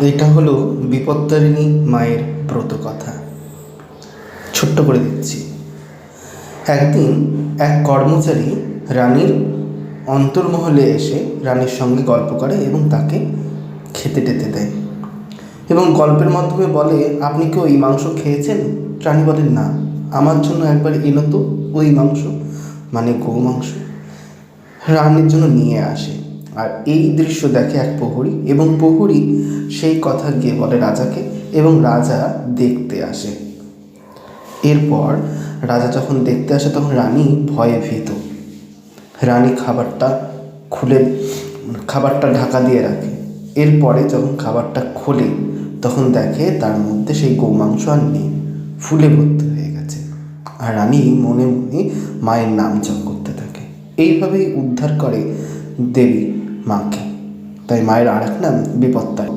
এটা হলো বিপত্তারিণী মায়ের ব্রতকথা। ছোট্ট করে দিচ্ছি। একদিন এক কর্মচারী রানীর অন্তর্মহলে এসে রানীর সঙ্গে গল্প করে এবং তাকে খেতে টেতে দেয় এবং গল্পের মাধ্যমে বলে, আপনি কি ওই মাংস খেয়েছেন? রানী বলেন, না, আমার জন্য একবার এনো তো ওই মাংস, মানে গো মাংস। রানীর জন্য নিয়ে আসে। আর এই দৃশ্য দেখে এক প্রহরী এবং প্রহরী সেই কথা গিয়ে বলে রাজাকে এবং রাজা দেখতে আসে। এরপর রাজা যখন দেখতে আসে তখন রানী ভয়ে ভীত। রানী খাবারটা ঢাকা দিয়ে রাখে। এরপরে যখন খাবারটা খোলে তখন দেখে তার মধ্যে সেই গোমাংস আর নেই, ফুলে ভর্তি হয়ে গেছে। আর রানী মনে মনে মায়ের নাম জপ করতে থাকে। এইভাবেই উদ্ধার করে দেবী মাকে। তাই মায়ের আরেক নাম বিপত্তারিণী।